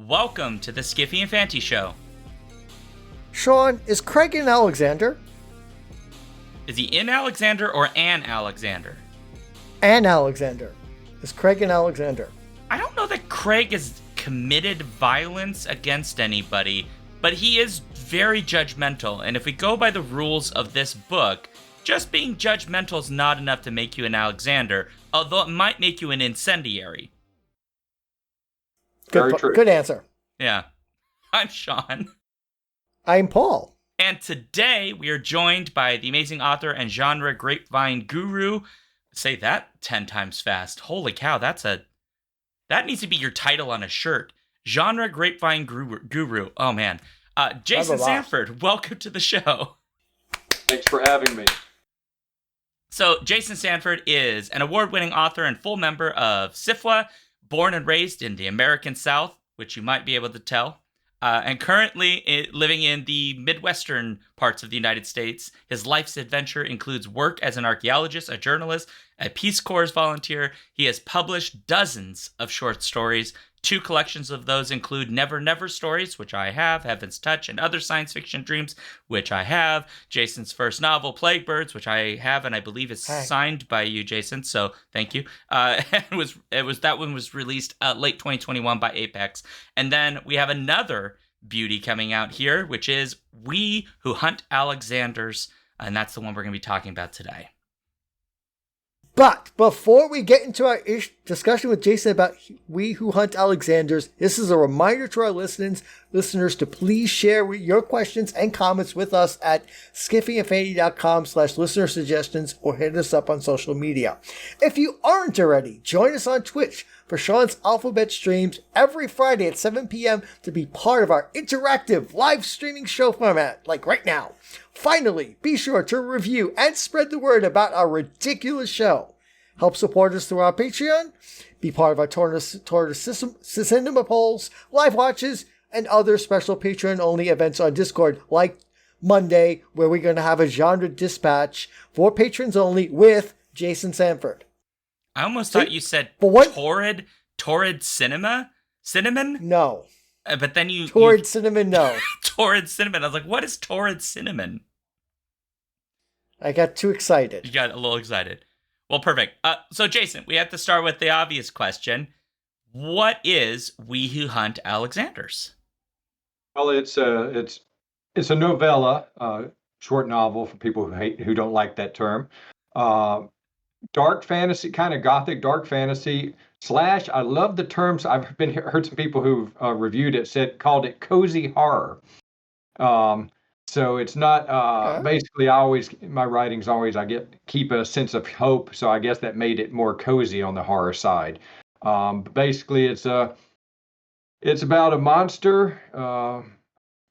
Welcome to the Skiffy and Fanty Show. Shaun, is Craig in Alexander? Is he in Alexander or an Alexander? An Alexander. Is Craig in Alexander? I don't know that Craig has committed violence against anybody, but he is very judgmental. And if we go by the rules of this book, just being judgmental is not enough to make you an Alexander, although it might make you an incendiary. Good answer. Yeah. I'm Shaun. I'm Paul. And today we are joined by the amazing author and genre grapevine guru. Say that 10 times fast. Holy cow, that needs to be your title on a shirt. Genre grapevine guru. Oh man. Jason Sanford, welcome to the show. Thanks for having me. So Jason Sanford is an award-winning author and full member of SIFWA, born and raised in the American South, which you might be able to tell, and currently living in the Midwestern parts of the United States. His life's adventure includes work as an archaeologist, a journalist, a Peace Corps volunteer. He has published dozens of short stories. 2 collections of those include Never Never Stories, which I have, Heaven's Touch, and Other Science Fiction Dreams, which I have. Jason's first novel, Plague Birds, which I have, and I believe is signed by you, Jason. So thank you. That one was released late 2021 by Apex. And then we have another beauty coming out here, which is We Who Hunt Alexanders, and that's the one we're going to be talking about today. But before we get into our discussion with Jason about We Who Hunt Alexanders, this is a reminder to our listeners to please share your questions and comments with us at skiffyandfanty.com/listener suggestions or hit us up on social media. If you aren't already, join us on Twitch for Shaun's Alphabet streams every Friday at 7 p.m. to be part of our interactive live streaming show format, like right now. Finally, be sure to review and spread the word about our ridiculous show. Help support us through our Patreon, be part of our Tortoise Cinema polls, live watches, and other special Patreon-only events on Discord, like Monday, where we're going to have a genre dispatch for patrons only with Jason Sanford. I almost thought you said torrid cinema? Cinnamon? No. But then you... Torrid cinnamon, no. Torrid cinnamon. I was like, what is torrid cinnamon? I got too excited. You got a little excited. Well, perfect. So, Jason, we have to start with the obvious question. What is We Who Hunt Alexanders? Well, it's a novella, short novel for people who don't like that term. Dark fantasy, kind of gothic dark fantasy / I love the terms. I've heard some people who've reviewed it called it cozy horror. So it's not basically my writings always keep a sense of hope. So I guess that made it more cozy on the horror side. Basically it's about a monster.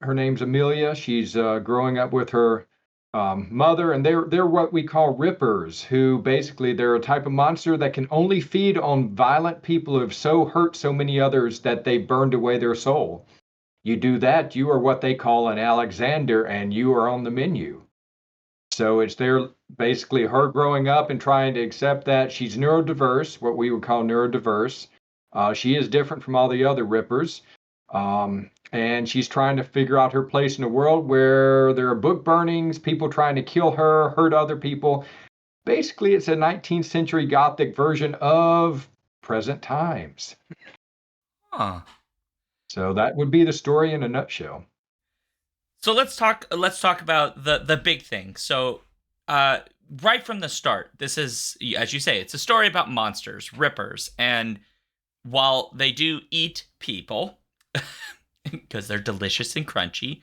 Her name's Amelia. She's growing up with her mother, and they're what we call rippers, who basically they're a type of monster that can only feed on violent people who have so hurt so many others that they burned away their soul. You do that, you are what they call an Alexander, and you are on the menu. So it's basically her growing up and trying to accept that she's neurodiverse, what we would call neurodiverse. She is different from all the other rippers. And she's trying to figure out her place in a world where there are book burnings, people trying to kill her, hurt other people. Basically, it's a 19th century Gothic version of present times. Huh. So that would be the story in a nutshell. So let's talk about the big thing. So right from the start, this is, as you say, it's a story about monsters, rippers, and while they do eat people, because they're delicious and crunchy,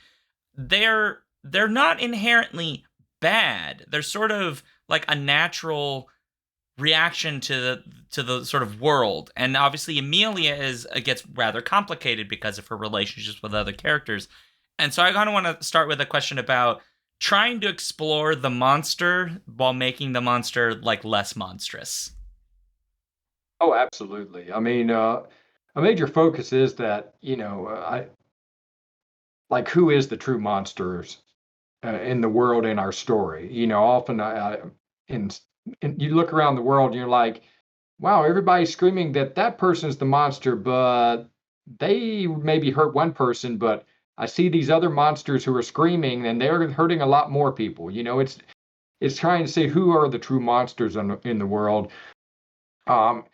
they're not inherently bad. They're sort of like a natural reaction to the sort of world. And obviously Amelia gets rather complicated because of her relationships with other characters. And so I kind of want to start with a question about, trying to explore the monster while making the monster like less monstrous. Oh, absolutely. I mean, a major focus is that, like, who is the true monsters in the world in our story? Often in, you look around the world and you're like, wow, everybody's screaming that that person's the monster, but they maybe hurt one person, but I see these other monsters who are screaming and they're hurting a lot more people. It's trying to say who are the true monsters in the world. Um,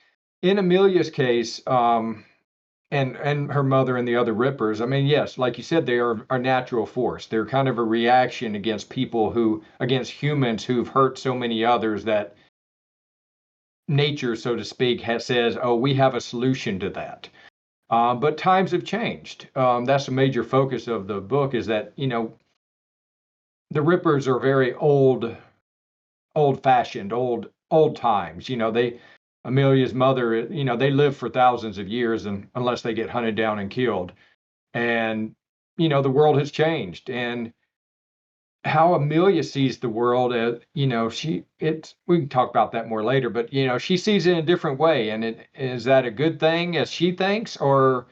in Amelia's case, and her mother and the other Rippers, I mean, yes, like you said, they are a natural force. They're kind of a reaction against humans who've hurt so many others that nature, so to speak, says, oh, we have a solution to that. But times have changed. That's a major focus of the book, is that, the Rippers are very old-fashioned, old times. Amelia's mother, they live for thousands of years, and unless they get hunted down and killed. And, the world has changed. And how Amelia sees the world, we can talk about that more later, but, she sees it in a different way. And is that a good thing as she thinks, or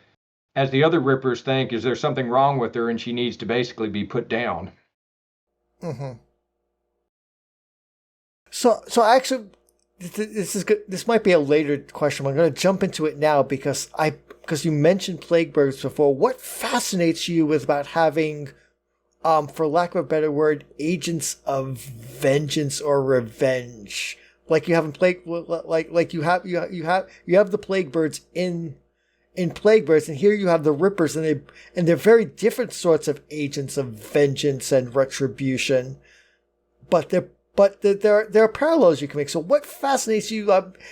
as the other Rippers think, is there something wrong with her and she needs to basically be put down? Mm-hmm. So actually, this is good. This might be a later question. I'm going to jump into it now because you mentioned plague birds before. What fascinates you with about having, for lack of a better word, agents of vengeance or revenge? Like you have in plague, like you have the plague birds in plague birds, and here you have the Rippers, and they're very different sorts of agents of vengeance and retribution, but there are parallels you can make. So what fascinates you?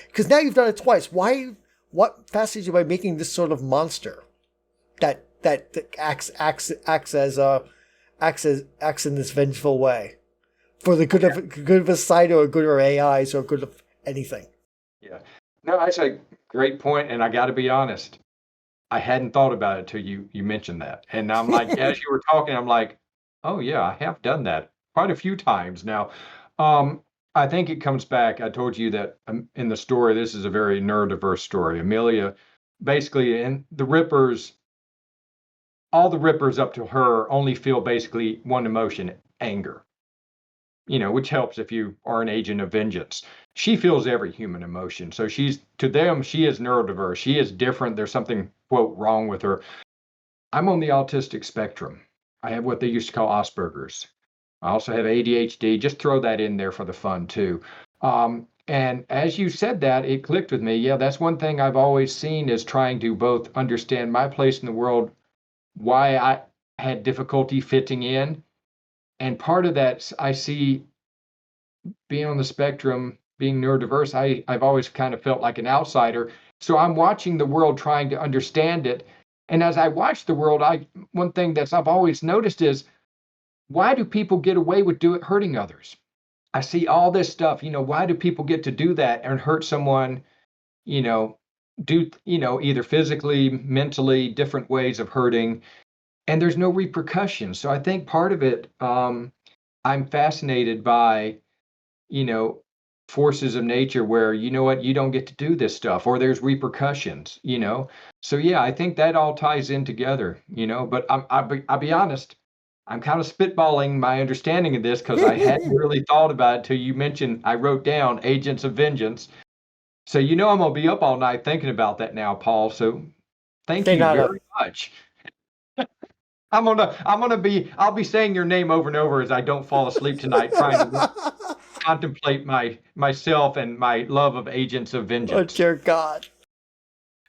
Because now you've done it twice. What fascinates you by making this sort of monster that acts in this vengeful way for the good of a society, or good of AIs, or good of anything? Yeah, no, that's a great point, and I got to be honest, I hadn't thought about it till you mentioned that, and I'm like, as you were talking, I'm like, oh yeah, I have done that quite a few times now. I think it comes back. I told you that in the story, this is a very neurodiverse story. Amelia, basically, and all the Rippers up to her only feel basically one emotion: anger. Which helps if you are an agent of vengeance. She feels every human emotion. So to them, she is neurodiverse. She is different. There's something, quote, wrong with her. I'm on the autistic spectrum. I have what they used to call Asperger's. I also have ADHD. Just throw that in there for the fun, too. And as you said that, it clicked with me. Yeah, that's one thing I've always seen, is trying to both understand my place in the world, why I had difficulty fitting in. And part of that, I see, being on the spectrum, being neurodiverse, I've always kind of felt like an outsider. So I'm watching the world, trying to understand it. And as I watch the world, one thing I've always noticed is, why do people get away with hurting others? I see all this stuff. Why do people get to do that and hurt someone? Either physically, mentally, different ways of hurting, and there's no repercussions. So I think part of it, I'm fascinated by, forces of nature where, you don't get to do this stuff, or there's repercussions. So yeah, I think that all ties in together. But I'll be honest, I'm kind of spitballing my understanding of this because I hadn't really thought about it till you mentioned. I wrote down Agents of Vengeance. So I'm gonna be up all night thinking about that now, Paul. So thank you very much. I'll be saying your name over and over as I don't fall asleep tonight, trying to contemplate myself and my love of Agents of Vengeance. Oh dear God.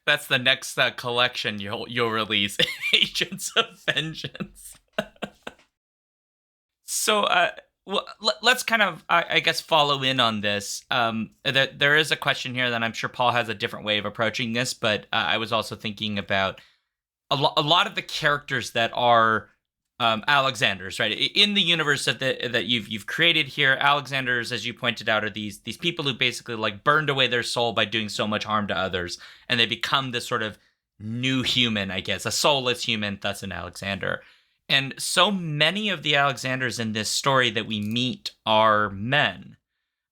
That's the next collection you'll release, Agents of Vengeance. So, let's kind of, I guess, follow in on this. There is a question here that I'm sure Paul has a different way of approaching this, but I was also thinking about a lot of the characters that are Alexanders, right? In the universe that you've created here, Alexanders, as you pointed out, are these people who basically like burned away their soul by doing so much harm to others, and they become this sort of new human, I guess, a soulless human, thus an Alexander. And so many of the Alexanders in this story that we meet are men.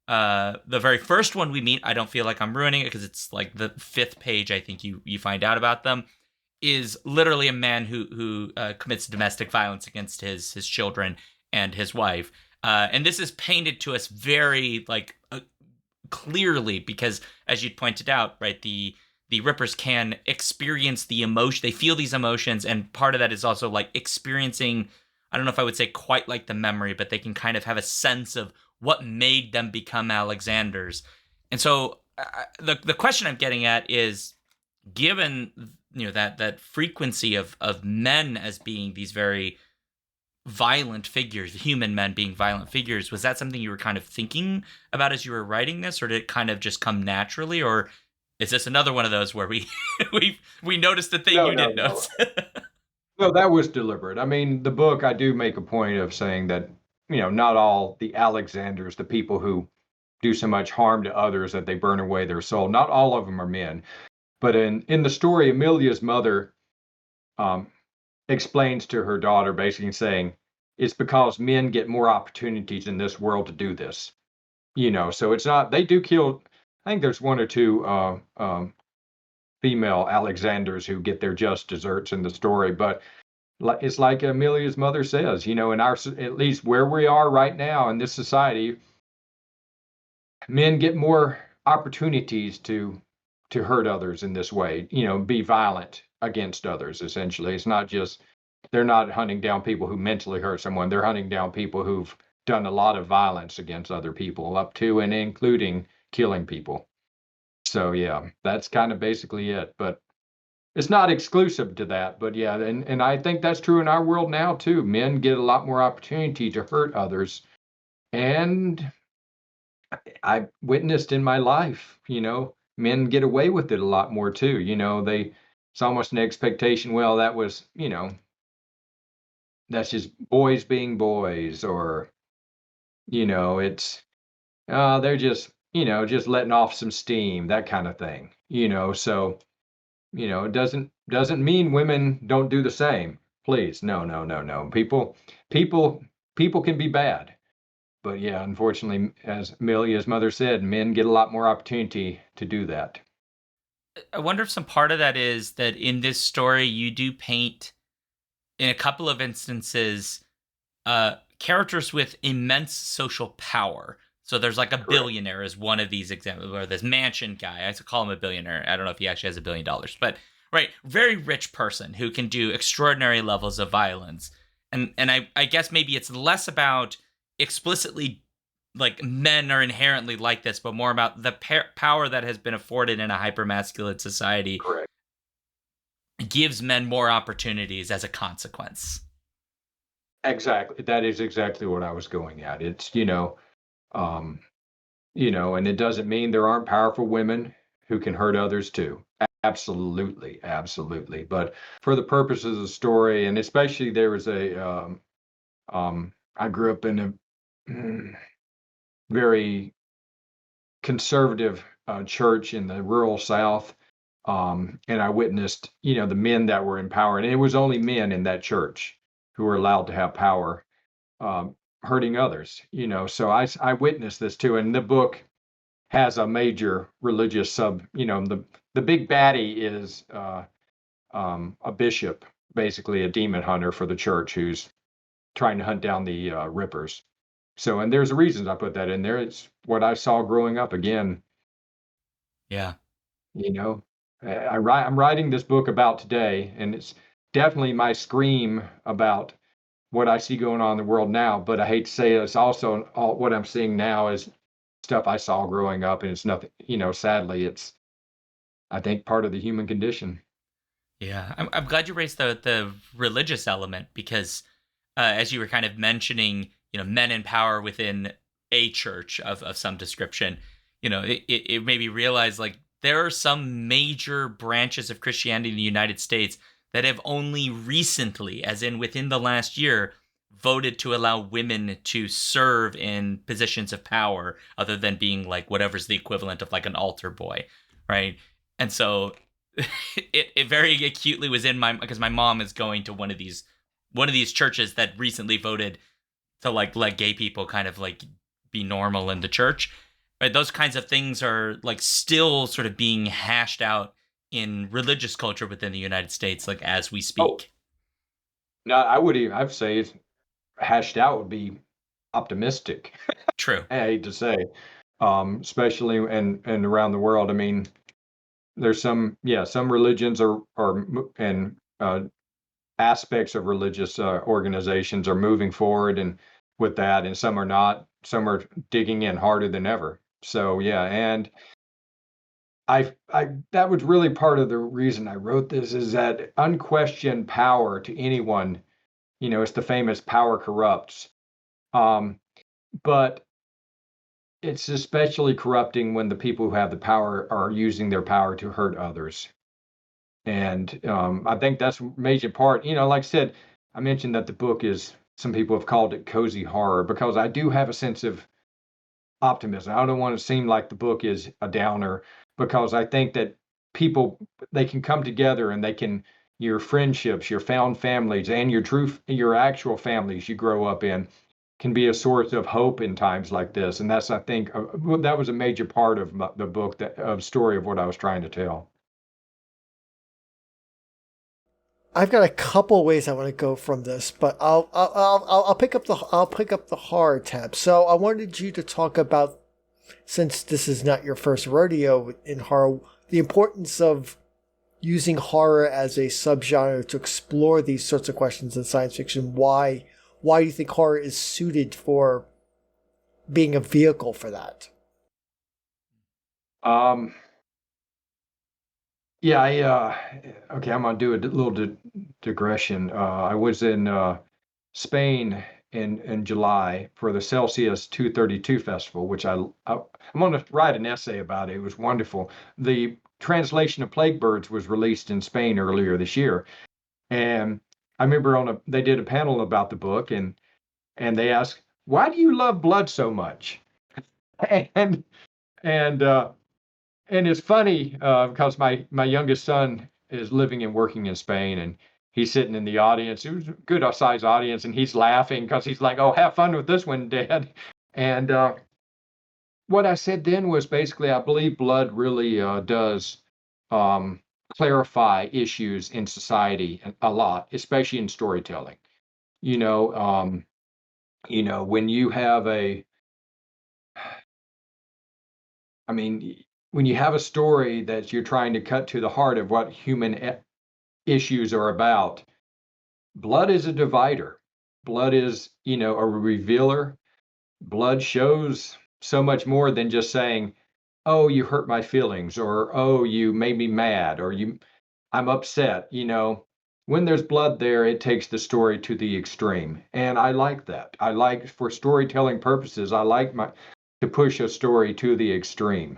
The very first one we meet, I don't feel like I'm ruining it because it's like the 5th page, I think you find out about them, is literally a man who commits domestic violence against his children and his wife. And this is painted to us very clearly because, as you pointed out, right, the Rippers can experience the emotion. They feel these emotions, and part of that is also like experiencing, I don't know if I would say quite like the memory, but they can kind of have a sense of what made them become Alexanders. And so the question I'm getting at is, given that frequency of men as being these very violent figures, human men being violent figures, was that something you were kind of thinking about as you were writing this, or did it kind of just come naturally, or is this another one of those where we noticed the thing you didn't notice? No, that was deliberate. I mean, the book, I do make a point of saying that, not all the Alexanders, the people who do so much harm to others that they burn away their soul, not all of them are men. But in the story, Amelia's mother explains to her daughter, basically saying, it's because men get more opportunities in this world to do this. So it's not, they do kill, I think there's 1 or 2 female Alexanders who get their just desserts in the story, but it's like Amelia's mother says, in our, at least where we are right now in this society, men get more opportunities to hurt others in this way, be violent against others. Essentially, it's not just, they're not hunting down people who mentally hurt someone. They're hunting down people who've done a lot of violence against other people, up to and including killing people. So yeah, that's kind of basically it, but it's not exclusive to that. But yeah, and I think that's true in our world now too. Men get a lot more opportunity to hurt others, and I witnessed in my life, men get away with it a lot more too. It's almost an expectation. Well, that was, that's just boys being boys, or, it's, they're just, just letting off some steam, that kind of thing, so, it doesn't mean women don't do the same. Please. No. People can be bad. But yeah, unfortunately, as Amelia's mother said, men get a lot more opportunity to do that. I wonder if some part of that is that in this story, you do paint, in a couple of instances, characters with immense social power. So there's like a billionaire is one of these examples, or this mansion guy. I call him a billionaire. I don't know if he actually has $1 billion, but right, very rich person who can do extraordinary levels of violence. And I guess maybe it's less about explicitly like men are inherently like this, but more about the power that has been afforded in a hypermasculine society. Correct. Gives men more opportunities as a consequence. Exactly. That is exactly what I was going at. It's, and it doesn't mean there aren't powerful women who can hurt others too. Absolutely. But for the purposes of the story, and especially there was I grew up in a very conservative church in the rural South. And I witnessed, the men that were in power, and it was only men in that church who were allowed to have power, hurting others, so I witnessed this too. And the book has a major religious the big baddie is a bishop, basically a demon hunter for the church who's trying to hunt down the Rippers. So, and there's reasons I put that in there. It's what I saw growing up again. Yeah. I'm writing this book about today, and it's definitely my scream about what I see going on in the world now. But I hate to say it, it's also what I'm seeing now is stuff I saw growing up, and it's nothing, sadly, it's, I think, part of the human condition. Yeah, I'm glad you raised the religious element because, as you were kind of mentioning, men in power within a church of some description, it made me realize like there are some major branches of Christianity in the United States that have only recently, as in within the last year, voted to allow women to serve in positions of power other than being like whatever's the equivalent of like an altar boy, right? And so it very acutely was in because my mom is going to one of these one of these churches that recently voted to like let gay people kind of like be normal in the church. Right? Those kinds of things are like still sort of being hashed out in religious culture within the United States, like as we speak. Oh, no, I'd say hashed out would be optimistic. True. I hate to say, especially and around the world. I mean, there's some religions and aspects of religious organizations are moving forward and with that, and some are not. Some are digging in harder than ever. So yeah, and I that was really part of the reason I wrote this, is that unquestioned power to anyone, it's the famous power corrupts. But it's especially corrupting when the people who have the power are using their power to hurt others. And I think that's a major part. Like I said, I mentioned that the book is, some people have called it cozy horror, because I do have a sense of optimism. I don't want to seem like the book is a downer, because I think that people, they can come together and your friendships, your found families, and your actual families you grow up in can be a source of hope in times like this. And that's, I think, that was a major part of the book, story of what I was trying to tell. I've got a couple ways I want to go from this, but I'll pick up the horror tab. So I wanted you to talk about, since this is not your first rodeo in horror, the importance of using horror as a subgenre to explore these sorts of questions in science fiction. Why do you think horror is suited for being a vehicle for that? Yeah, okay, I'm gonna do a little digression. I was in Spain in July for the Celsius 232 festival, which I'm gonna write an essay about it. It was wonderful. The translation of Plague Birds was released in Spain earlier this year, and I remember they did a panel about the book, and they asked, "Why do you love blood so much?" and and it's funny because my youngest son is living and working in Spain, and he's sitting in the audience. It was a good sized audience, and he's laughing because he's like, "Oh, have fun with this one, Dad." And what I said then was basically, I believe blood really does clarify issues in society a lot, especially in storytelling. When you have when you have a story that you're trying to cut to the heart of what human issues are about, blood is a divider. Blood is, a revealer. Blood shows so much more than just saying, "Oh, you hurt my feelings," or "Oh, you made me mad," or I'm upset. When there's blood there, it takes the story to the extreme. And I like that. I like, for storytelling purposes, I like to push a story to the extreme.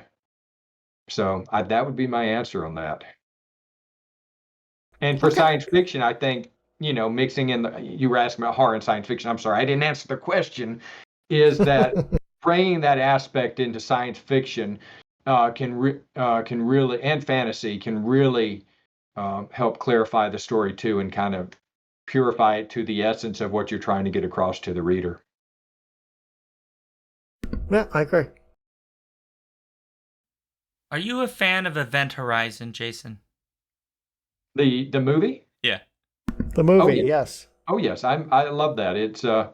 So that would be my answer on that. And for science fiction, I think, mixing in you were asking about horror and science fiction. I'm sorry, I didn't answer the question. Is that bringing that aspect into science fiction can really, and fantasy can really help clarify the story too, and kind of purify it to the essence of what you're trying to get across to the reader. Yeah, I agree. Are you a fan of Event Horizon, Jason? The movie? Yeah. The movie, oh, yeah. Yes. Oh yes, I love that. It's a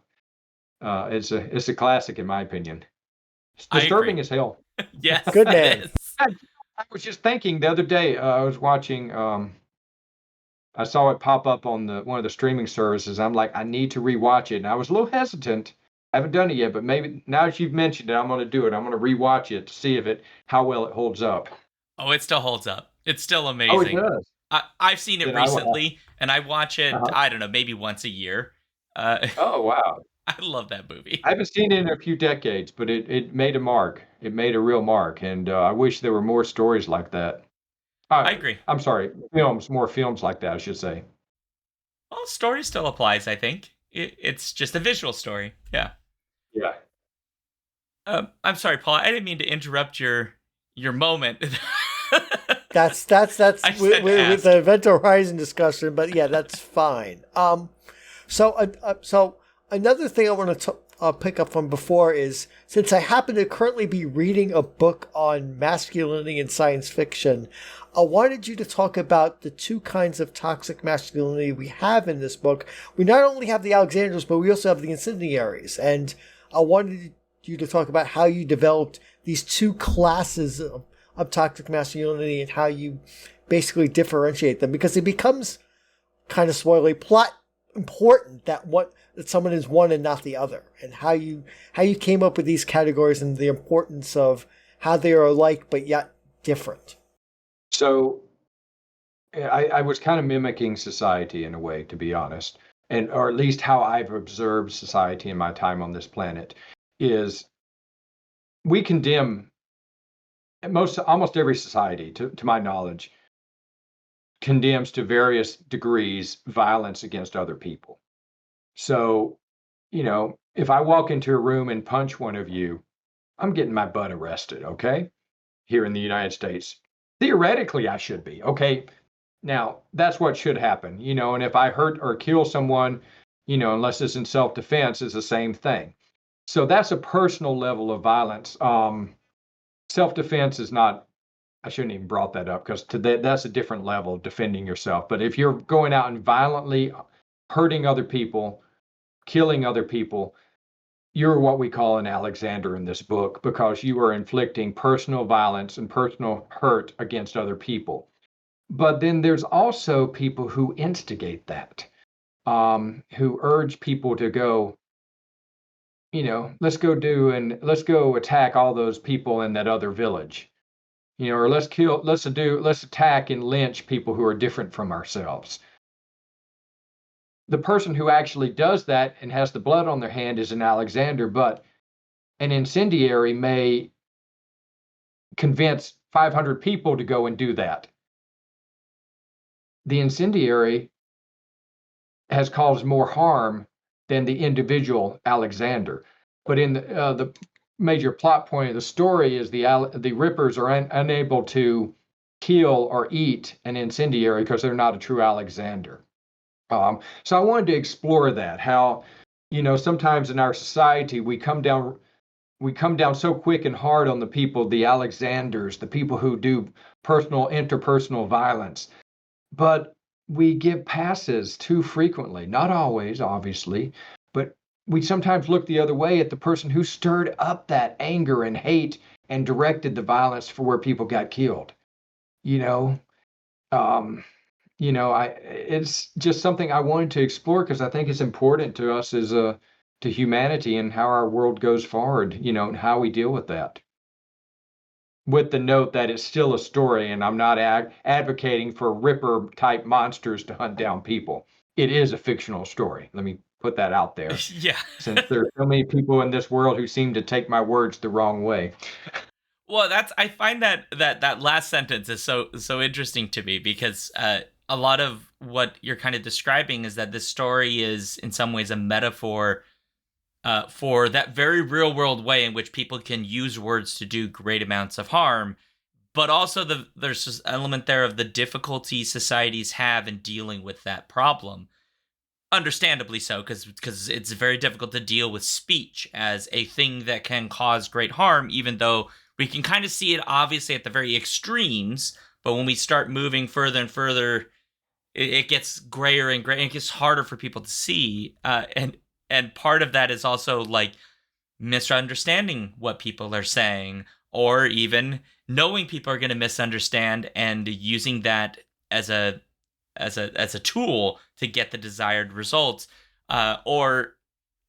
classic in my opinion. It's disturbing as hell. Yes. Good man. I was just thinking the other day, I was watching, I saw it pop up on one of the streaming services. I'm like, I need to rewatch it. And I was a little hesitant. I haven't done it yet, but maybe now that you've mentioned it, I'm going to do it. I'm going to rewatch it to see how well it holds up. Oh, it still holds up. It's still amazing. Oh, it does. I've seen it recently, and I watch it, I don't know, maybe once a year. Oh, wow. I love that movie. I haven't seen it in a few decades, but it made a mark. It made a real mark, and I wish there were more stories like that. I agree. I'm sorry, more films like that, I should say. Well, story still applies, I think. It's just a visual story. Yeah. Yeah. I'm sorry, Paul. I didn't mean to interrupt your moment. That's with the Event Horizon discussion, but yeah, that's fine. So another thing I want to pick up from before is, since I happen to currently be reading a book on masculinity in science fiction, I wanted you to talk about the two kinds of toxic masculinity we have in this book. We not only have the Alexanders, but we also have the incendiaries. And I wanted you to talk about how you developed these two classes of toxic masculinity and how you basically differentiate them, because it becomes kind of spoilery plot important that someone is one and not the other, and how you came up with these categories and the importance of how they are alike but yet different. So I was kind of mimicking society in a way, to be honest, or at least how I've observed society in my time on this planet is we condemn almost every society, to my knowledge, condemns to various degrees violence against other people. So, if I walk into a room and punch one of you, I'm getting my butt arrested, okay? Here in the United States. Theoretically, I should be, okay? Now, that's what should happen, and if I hurt or kill someone, unless it's in self-defense, is the same thing. So that's a personal level of violence. Self-defense is not, I shouldn't even brought that up, because that's a different level of defending yourself. But if you're going out and violently hurting other people, killing other people, you're what we call an Alexander in this book, because you are inflicting personal violence and personal hurt against other people. But then there's also people who instigate that, who urge people to go, let's go attack all those people in that other village, or let's attack and lynch people who are different from ourselves. The person who actually does that and has the blood on their hand is an Alexander, but an incendiary may convince 500 people to go and do that. The incendiary has caused more harm than the individual Alexander. But in the major plot point of the story is the Rippers are unable to kill or eat an incendiary because they're not a true Alexander. So I wanted to explore that, how, sometimes in our society we come down so quick and hard on the people, the Alexanders, the people who do interpersonal violence, but we give passes too frequently, not always, obviously, but we sometimes look the other way at the person who stirred up that anger and hate and directed the violence for where people got killed. It's just something I wanted to explore because I think it's important to us as to humanity and how our world goes forward, and how we deal with that. With the note that it's still a story, and I'm not advocating for Ripper type monsters to hunt down people. It is a fictional story. Let me put that out there. Yeah. Since there are so many people in this world who seem to take my words the wrong way. Well, I find that last sentence is so interesting to me, because a lot of what you're kind of describing is that this story is in some ways a metaphor for that very real world way in which people can use words to do great amounts of harm, but also there's this element there of the difficulty societies have in dealing with that problem. Understandably so, because it's very difficult to deal with speech as a thing that can cause great harm, even though we can kind of see it obviously at the very extremes. But when we start moving further and further, it gets grayer and grayer, and it gets harder for people to see. And part of that is also like misunderstanding what people are saying, or even knowing people are going to misunderstand and using that as a tool to get the desired results, or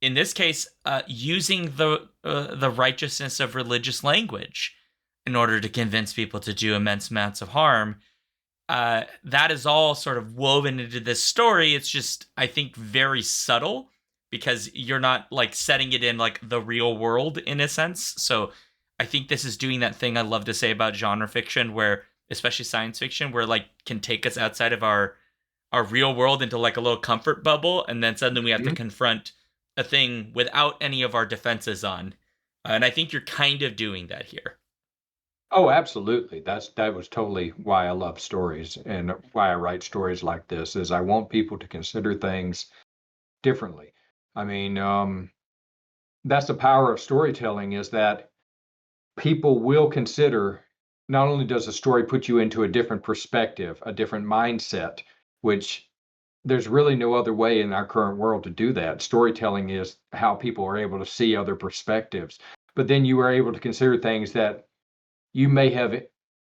in this case, using the righteousness of religious language in order to convince people to do immense amounts of harm. That is all sort of woven into this story. It's just, I think, very subtle, because you're not like setting it in like the real world in a sense. So I think this is doing that thing I love to say about genre fiction, where, especially science fiction, where like can take us outside of our real world into like a little comfort bubble, and then suddenly we have to confront a thing without any of our defenses on. And I think you're kind of doing that here. Oh, absolutely. That was totally why I love stories and why I write stories like this, is I want people to consider things differently. I mean, that's the power of storytelling, is that people will consider, not only does a story put you into a different perspective, a different mindset, which there's really no other way in our current world to do that. Storytelling is how people are able to see other perspectives. But then you are able to consider things that you may have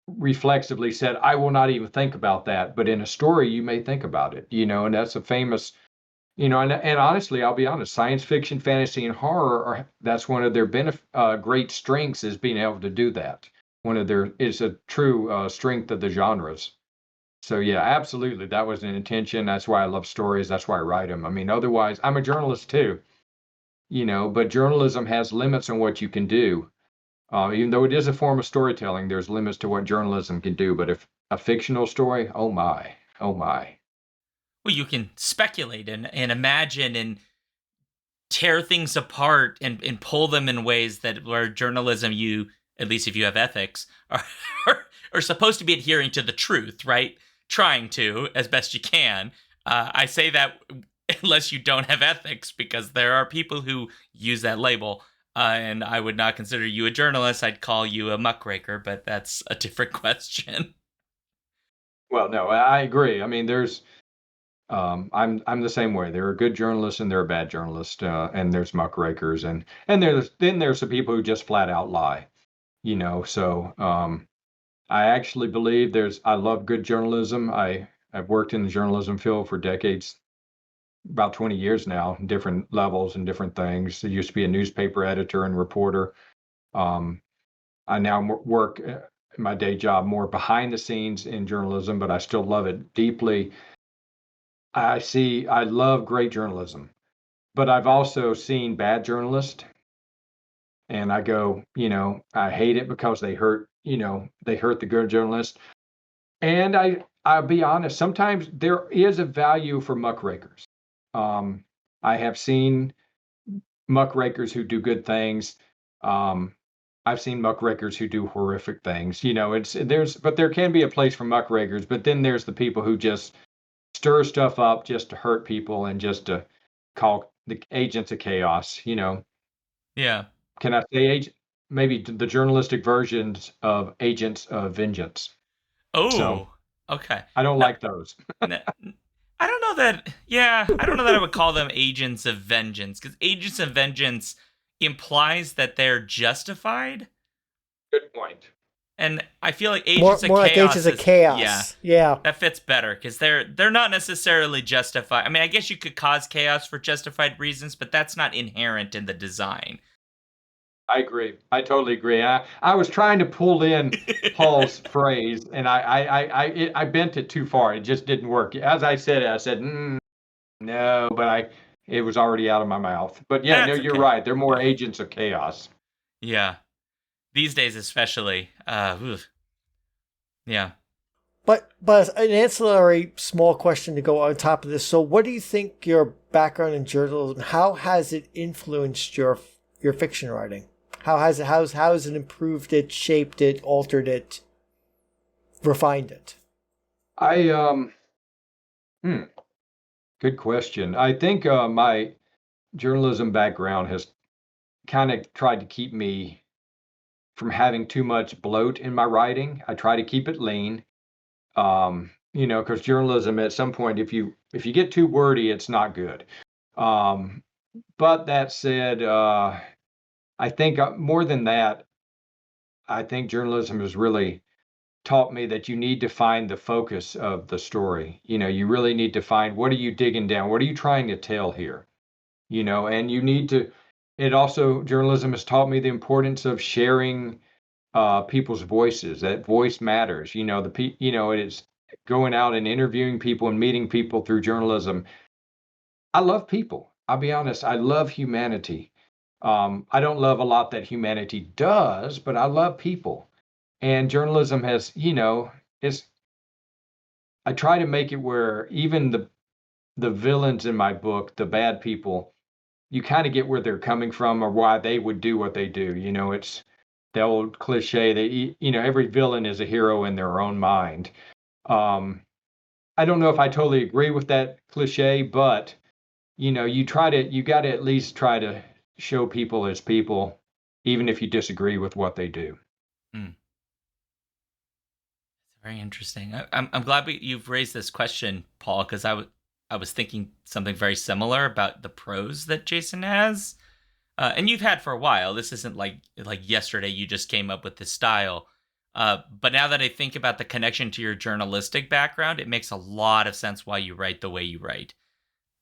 reflexively said, I will not even think about that. But in a story, you may think about it, and that's a famous, and honestly, I'll be honest, science fiction, fantasy, and horror that's one of their great strengths, is being able to do that. Is a true strength of the genres. So yeah, absolutely, that was an intention. That's why I love stories. That's why I write them. I mean, otherwise, I'm a journalist too, but journalism has limits on what you can do. Even though it is a form of storytelling, there's limits to what journalism can do. But if a fictional story, oh my, oh my. Well, you can speculate and imagine and tear things apart and pull them in ways that where journalism, you, at least if you have ethics, are supposed to be adhering to the truth, right? Trying to, as best you can. I say that unless you don't have ethics, because there are people who use that label. And I would not consider you a journalist. I'd call you a muckraker, but that's a different question. Well, no, I agree. I mean, I'm the same way. There are good journalists and there are bad journalists, and there's muckrakers, and there's the people who just flat out lie. So I actually believe I love good journalism. I've worked in the journalism field for decades, about 20 years now, different levels and different things. I used to be a newspaper editor and reporter. I now work in my day job more behind the scenes in journalism, but I still love it deeply. I love great journalism, but I've also seen bad journalists, and I go, I hate it because they hurt the good journalist. And I'll be honest, sometimes there is a value for muckrakers. I have seen muckrakers who do good things. I've seen muckrakers who do horrific things. But there can be a place for muckrakers, but then there's the people who just stir stuff up just to hurt people and just to call the agents of chaos. Yeah. Can I say maybe the journalistic versions of agents of vengeance? Oh, so, okay. I don't like those. I don't know that. Yeah, I don't know that I would call them agents of vengeance, because agents of vengeance implies that they're justified. Good point. And I feel like agents more of like chaos agents of chaos. Yeah. That fits better, because they're not necessarily justified. I mean, I guess you could cause chaos for justified reasons, but that's not inherent in the design. I agree. I totally agree. I was trying to pull in Paul's phrase, and I bent it too far. It just didn't work. As I said, no, but it was already out of my mouth. But yeah, no, you're right. They're more agents of chaos. Yeah. These days, especially. Yeah. But an ancillary small question to go on top of this. So what do you think your background in journalism, how has it influenced your fiction writing? How has it improved it, shaped it, altered it, refined it? Good question. I think my journalism background has kind of tried to keep me from having too much bloat in my writing. I try to keep it lean. Because journalism, at some point, if you get too wordy, it's not good. But that said, I think more than that, I think journalism has really taught me that you need to find the focus of the story. You really need to find, what are you digging down? What are you trying to tell here? And you need to, journalism has taught me the importance of sharing people's voices. That voice matters. It is going out and interviewing people and meeting people through journalism. I love people. I'll be honest. I love humanity. I don't love a lot that humanity does, but I love people. And journalism has, I try to make it where even the villains in my book, the bad people, you kind of get where they're coming from or why they would do what they do. It's the old cliche that, every villain is a hero in their own mind. I don't know if I totally agree with that cliche, but you got to at least try to show people as people, even if you disagree with what they do. Very interesting. I'm glad you've raised this question, Paul, because I was thinking something very similar about the prose that Jason has, and you've had for a while. This isn't like yesterday you just came up with this style. But now that I think about the connection to your journalistic background, it makes a lot of sense why you write the way you write.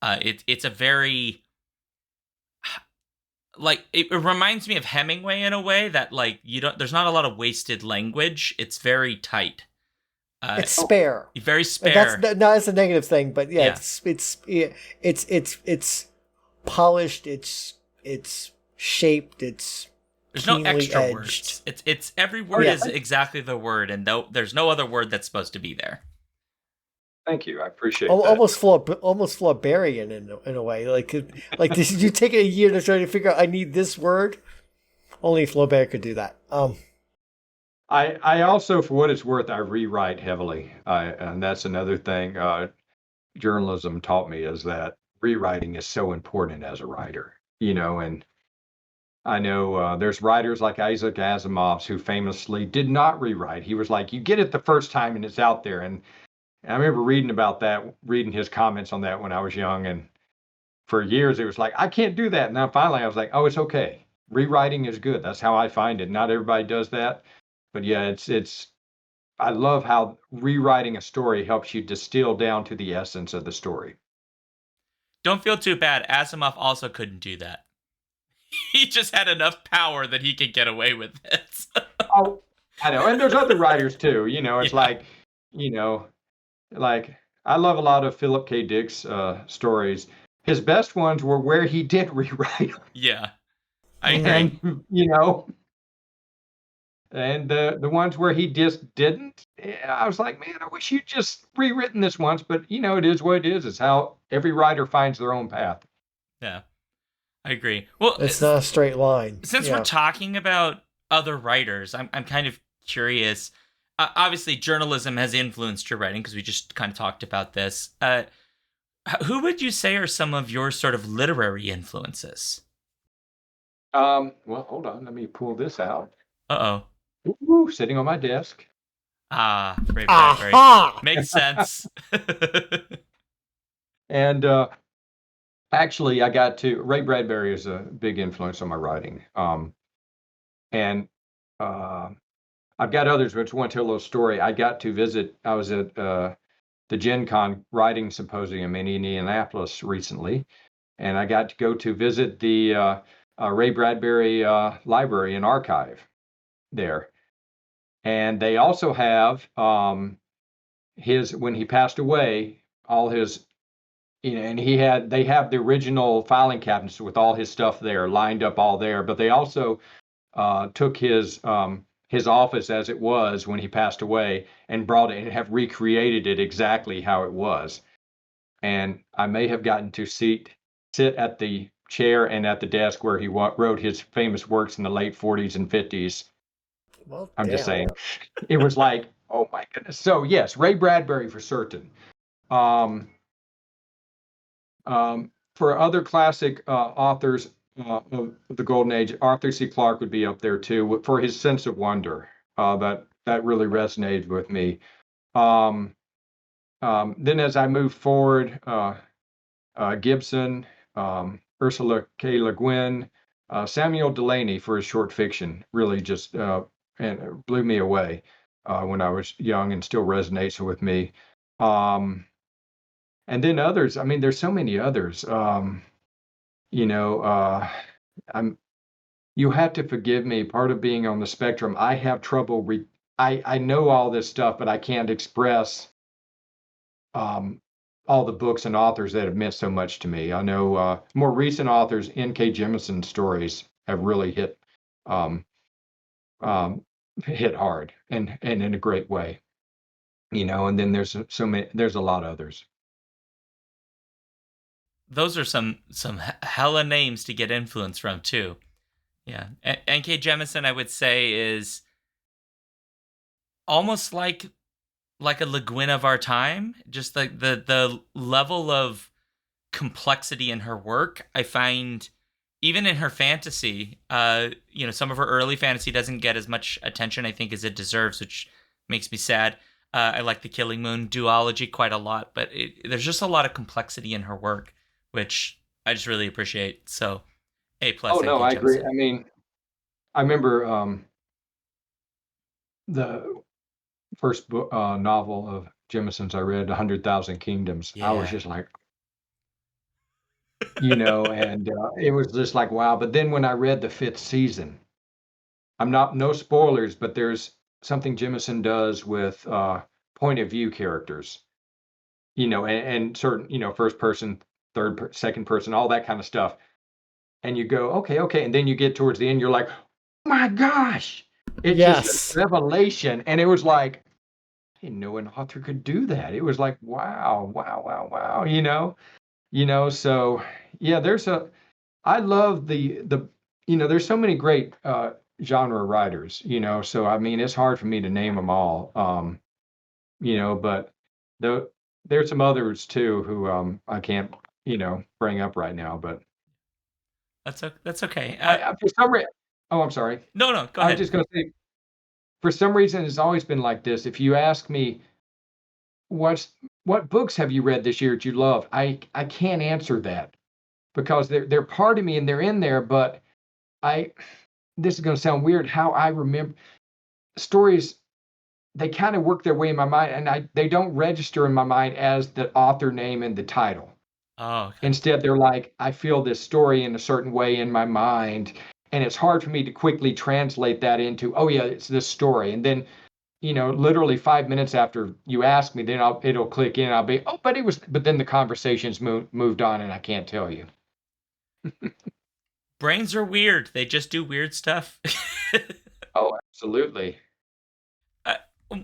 It's a very it reminds me of Hemingway in a way that there's not a lot of wasted language. It's very tight. It's spare. Very spare. That's a negative thing, but yeah. It's polished. It's shaped. There's no extra edged. Words. It's every word is exactly the word, and there's no other word that's supposed to be there. Thank you. I appreciate that. Almost Flauberian in a way. Like did you take a year to try to figure out I need this word? Only Flaubert could do that. I also, for what it's worth, I rewrite heavily. And that's another thing journalism taught me, is that rewriting is so important as a writer, and I know there's writers like Isaac Asimov who famously did not rewrite. He was like, you get it the first time and it's out there. And I remember reading his comments on that when I was young. And for years, it was like, I can't do that. And now finally I was like, oh, it's okay. Rewriting is good. That's how I find it. Not everybody does that. But yeah, I love how rewriting a story helps you distill down to the essence of the story. Don't feel too bad. Asimov also couldn't do that. He just had enough power that he could get away with it. Oh, I know. And there's other writers too. It's like I love a lot of Philip K. Dick's stories. His best ones were where he did rewrite. Yeah, I agree. And the ones where he just didn't, I was like, man, I wish you'd just rewritten this once. But, it is what it is. It's how every writer finds their own path. Yeah, I agree. Well, it's not a straight line. Since we're talking about other writers, I'm kind of curious. Obviously, journalism has influenced your writing because we just kind of talked about this. Who would you say are some of your sort of literary influences? Well, hold on. Let me pull this out. Uh-oh. Ooh, sitting on my desk. Ray Bradbury. Aha! Makes sense. And actually, Ray Bradbury is a big influence on my writing. And I've got others, which I want to tell a little story. I was at the Gen Con Writing Symposium in Indianapolis recently, and I got to go to visit the Ray Bradbury library and archive there. And they also have when he passed away, all his, and they have the original filing cabinets with all his stuff there, lined up all there, but they also took his office as it was when he passed away and brought it and have recreated it exactly how it was. And I may have gotten to sit at the chair and at the desk where he wrote his famous works in the late 40s and 50s. Well, I'm just saying, it was like, oh my goodness. So yes, Ray Bradbury for certain. For other classic authors of the Golden Age, Arthur C. Clarke would be up there too for his sense of wonder. That really resonated with me. Then as I moved forward, Gibson, Ursula K. Le Guin, Samuel Delany for his short fiction really just and blew me away when I was young and still resonates with me. And then others, I mean, there's so many others. You have to forgive me. Part of being on the spectrum, I have trouble. I know all this stuff, but I can't express all the books and authors that have meant so much to me. I know more recent authors, N.K. Jemisin's stories have really hit hard and in a great way, and then there's a lot of others. Those are some hella names to get influence from too. Yeah. N.K. Jemisin, I would say, is almost like a Le Guin of our time. Just like the level of complexity in her work. I find even in her fantasy, some of her early fantasy doesn't get as much attention, I think, as it deserves, which makes me sad. I like the Killing Moon duology quite a lot, but there's just a lot of complexity in her work, which I just really appreciate. So, A+. Oh Thank no, you, I agree. Jemison. I mean, I remember the first book novel of Jemison's I read, 100,000 Kingdoms. I was Yeah. just like, and it was just like wow. But then when I read the fifth season, I'm not no spoilers, but there's something Jemison does with point of view characters, and certain, first person, second person, all that kind of stuff. And you go, okay, and then you get towards the end, you're like, oh my gosh, it's just a Yes. revelation, and it was like, I didn't know an author could do that. It was like, wow, wow, wow, wow, So yeah, I love there's so many great genre writers, So I mean, it's hard for me to name them all, but the, there's some others too who I can't, bring up right now, but That's okay. for some reason, oh, I'm sorry. No, go I was ahead. just going to say, for some reason, it's always been like this. If you ask me, what books have you read this year that you love? I can't answer that because they're part of me and they're in there. But this is going to sound weird. How I remember stories, they kind of work their way in my mind, and they don't register in my mind as the author name and the title. Oh, okay. Instead, they're like, I feel this story in a certain way in my mind, and it's hard for me to quickly translate that into, oh yeah, it's this story. And then, literally 5 minutes after you ask me, then it'll click in. I'll be, oh, but then the conversation's moved on, and I can't tell you. Brains are weird. They just do weird stuff. Oh, absolutely.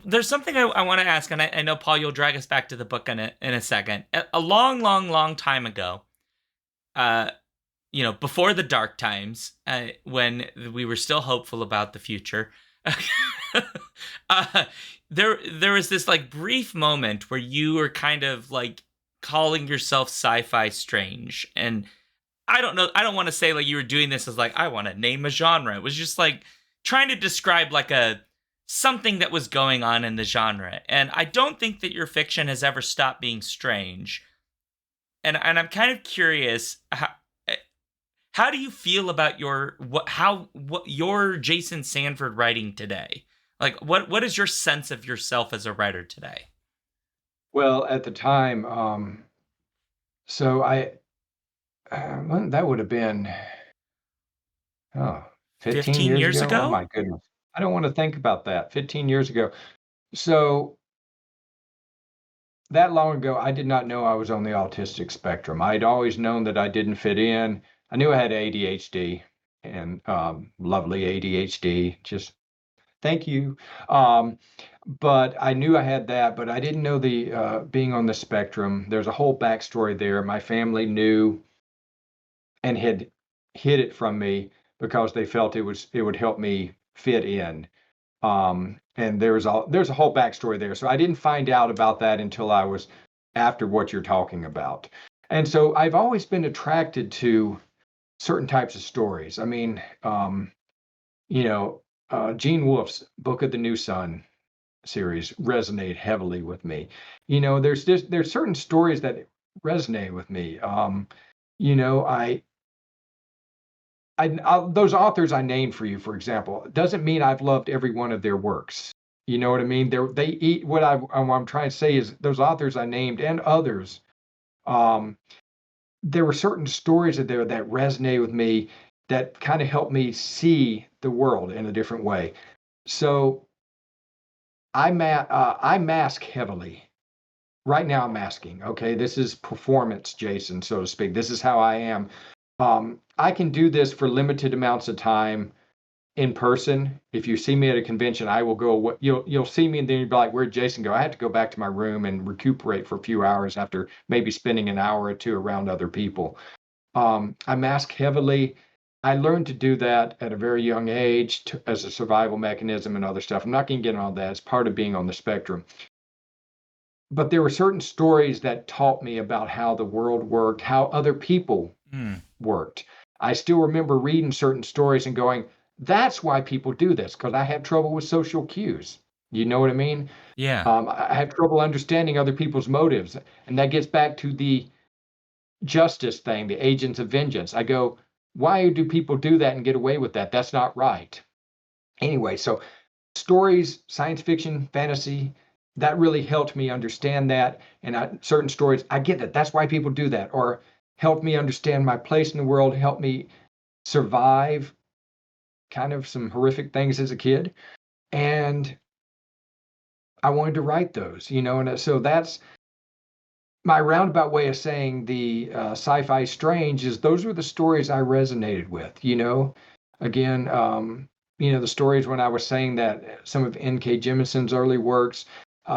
There's something I want to ask, and I know, Paul, you'll drag us back to the book in a second. A long, long, long time ago, before the dark times, when we were still hopeful about the future, there was this like brief moment where you were kind of like calling yourself sci-fi strange, and I don't know. I don't want to say like you were doing this as like I want to name a genre. It was just like trying to describe like something that was going on in the genre. And I don't think that your fiction has ever stopped being strange. And I'm kind of curious, how do you feel about your Jason Sanford writing today? Like what is your sense of yourself as a writer today? Well, at the time, so that would have been 15 15 years years ago. Oh ago? my goodness. I don't want to think about that. 15 years ago. So that long ago, I did not know I was on the autistic spectrum. I'd always known that I didn't fit in. I knew I had ADHD and lovely ADHD. Just thank you. But I knew I had that, but I didn't know the being on the spectrum. There's a whole backstory there. My family knew and had hid it from me because they felt it would help me fit in. And there's a whole backstory there. So I didn't find out about that until I was after what you're talking about. And so I've always been attracted to certain types of stories. I mean, Gene Wolfe's Book of the New Sun series resonate heavily with me. There's certain stories that resonate with me. Those authors I named for you, for example, doesn't mean I've loved every one of their works. You know what I mean? They eat what I'm trying to say is those authors I named and others. There were certain stories that resonate with me that kind of helped me see the world in a different way. So I mask heavily. Right now I'm masking. Okay, this is performance, Jason, so to speak. This is how I am. I can do this for limited amounts of time in person. If you see me at a convention, I will go. You'll see me, and then you'll be like, "Where'd Jason go?" I had to go back to my room and recuperate for a few hours after maybe spending an hour or two around other people. I mask heavily. I learned to do that at a very young age as a survival mechanism and other stuff. I'm not going to get on that. It's part of being on the spectrum. but there were certain stories that taught me about how the world worked, how other people worked. I still remember reading certain stories and going, that's why people do this, because I have trouble with social cues. You know what I mean? Yeah. I have trouble understanding other people's motives. And that gets back to the justice thing, the agents of vengeance. I go, why do people do that and get away with that? That's not right. Anyway, so stories, science fiction, fantasy, that really helped me understand that. And certain stories, I get that. That's why people do that. Or helped me understand my place in the world, helped me survive kind of some horrific things as a kid. And I wanted to write those, and so that's my roundabout way of saying the sci-fi strange is those were the stories I resonated with, again, the stories when I was saying that some of N.K. Jemisin's early works,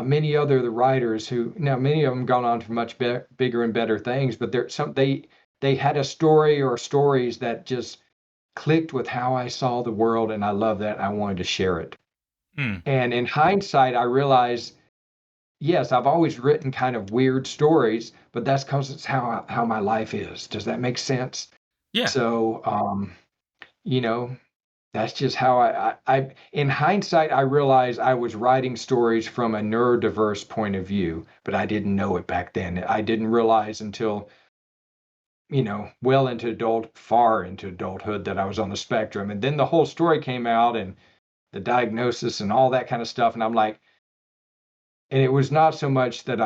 many other the writers who now many of them gone on to much bigger and better things, but they had a story or stories that just clicked with how I saw the world, and I love that. I wanted to share it. And in hindsight, I realized, yes, I've always written kind of weird stories, but that's because it's how my life is. Does that make sense? Yeah. So, that's just how I in hindsight, I realized I was writing stories from a neurodiverse point of view, but I didn't know it back then. I didn't realize until, well far into adulthood that I was on the spectrum. And then the whole story came out and the diagnosis and all that kind of stuff. And I'm like, and it was not so much that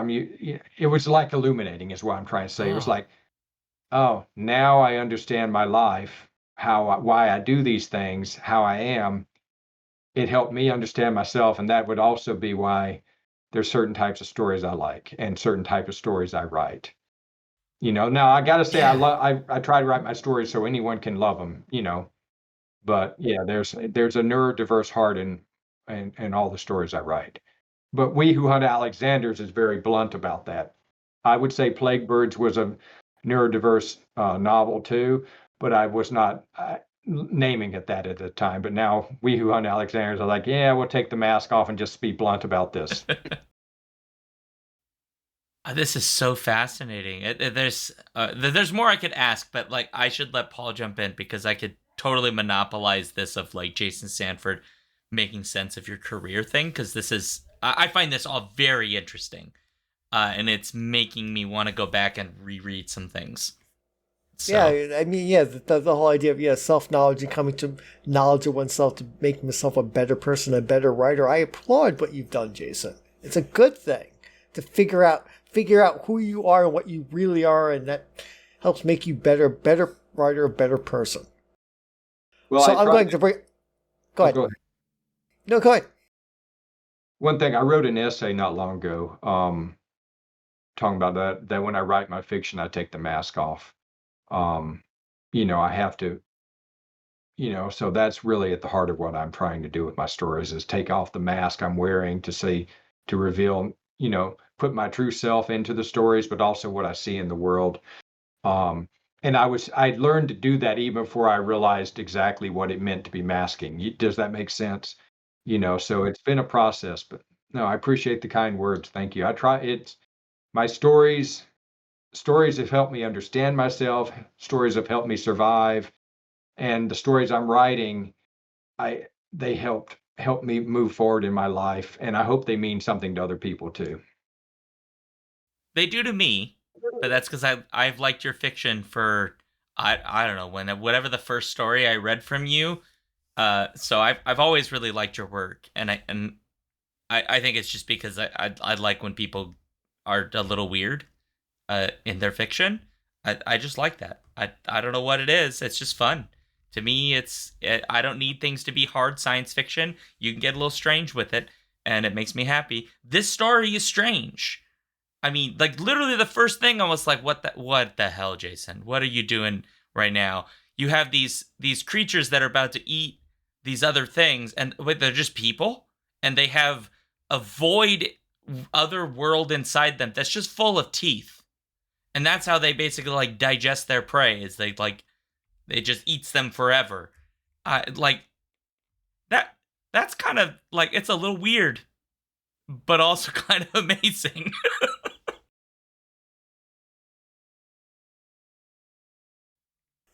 it was like illuminating is what I'm trying to say. It was like, oh, now I understand my life, why I do these things, how I am. It helped me understand myself. And that would also be why there's certain types of stories I like and certain type of stories I write. Now I got to say, I try to write my stories so anyone can love them, but yeah, there's a neurodiverse heart in all the stories I write. But We Who Hunt Alexanders is very blunt about that. I would say Plague Birds was a neurodiverse novel too, but I was not naming it that at the time. But now We Who Hunt Alexanders are like, yeah, we'll take the mask off and just be blunt about this. This is so fascinating. There's more I could ask, but like I should let Paul jump in because I could totally monopolize this of like Jason Sanford making sense of your career thing, because I find this all very interesting, and it's making me want to go back and reread some things. So. Yeah, I mean, the whole idea of self-knowledge and coming to knowledge of oneself to make myself a better person, a better writer. I applaud what you've done, Jason. It's a good thing to figure out who you are and what you really are, and that helps make you better writer, a better person. Well, so I'm going to bring. Go ahead. Go ahead. No, go ahead. One thing, I wrote an essay not long ago, talking about that when I write my fiction, I take the mask off. I have to, so that's really at the heart of what I'm trying to do with my stories is take off the mask I'm wearing to reveal, put my true self into the stories, but also what I see in the world. And I'd learned to do that even before I realized exactly what it meant to be masking. Does that make sense? So it's been a process, but no, I appreciate the kind words. Thank you. My stories have helped me understand myself. Stories have helped me survive. And the stories I'm writing, they help me move forward in my life. And I hope they mean something to other people too. They do to me, but that's because I've liked your fiction for, I don't know, whatever the first story I read from you. So I've always really liked your work, and I think it's just because I like when people are a little weird in their fiction. I just like that. I don't know what it is. It's just fun. To me, I don't need things to be hard science fiction. You can get a little strange with it, and it makes me happy. This story is strange. I mean, like literally the first thing I was like, what the hell, Jason? What are you doing right now? You have these creatures that are about to eat these other things, and they're just people, and they have a void other world inside them that's just full of teeth. And that's how they basically like digest their prey, is they just eats them forever. Like that's kind of like, it's a little weird, but also kind of amazing.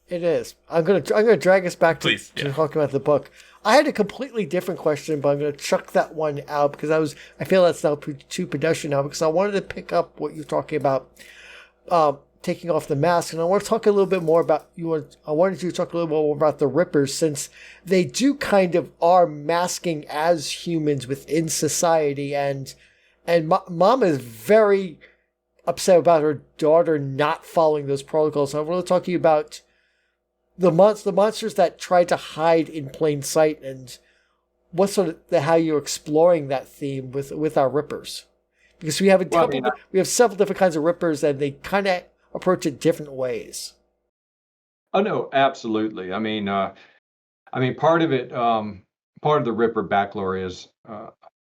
It is. I'm gonna drag us back to, Please, yeah. talking about the book. I had a completely different question, but I'm gonna chuck that one out because I feel that's now too pedestrian now, because I wanted to pick up what you're talking about, taking off the mask, and I want to talk a little bit more about I wanted you to talk a little bit more about the Rippers, since they do kind of are masking as humans within society, and Mom is very upset about her daughter not following those protocols. So I want to talk to you about the monsters that try to hide in plain sight, and what sort of how you're exploring that theme with our Rippers, because we have we have several different kinds of Rippers, and they kind of approach it different ways. Oh no, absolutely. I mean, part of it, part of the Ripper backstory is,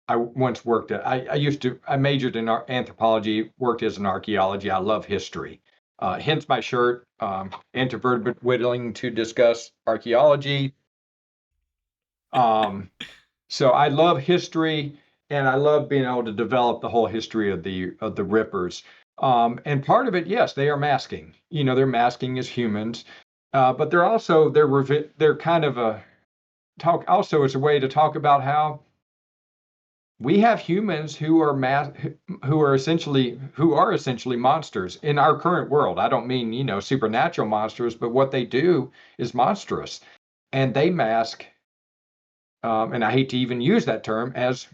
I once worked at, I majored in anthropology, worked as an archaeology. I love history. Hence my shirt, introverted but willing to discuss archaeology. So I love history, and I love being able to develop the whole history of the Rippers. And part of it, yes, they are masking. They're masking as humans, but they're kind of a talk. Also, it's a way to talk about how we have humans who are essentially monsters in our current world. I don't mean supernatural monsters, but what they do is monstrous, and they mask. And I hate to even use that term, as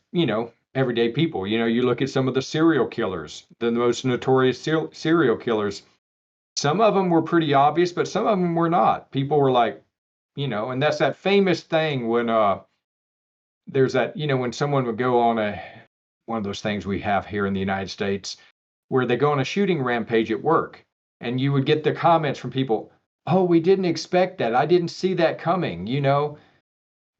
everyday people. You look at some of the serial killers, the most notorious serial killers. Some of them were pretty obvious, but some of them were not. People were like, and that's that famous thing when there's that, when someone would go on one of those things we have here in the United States, where they go on a shooting rampage at work, and you would get the comments from people, "Oh, we didn't expect that. I didn't see that coming,"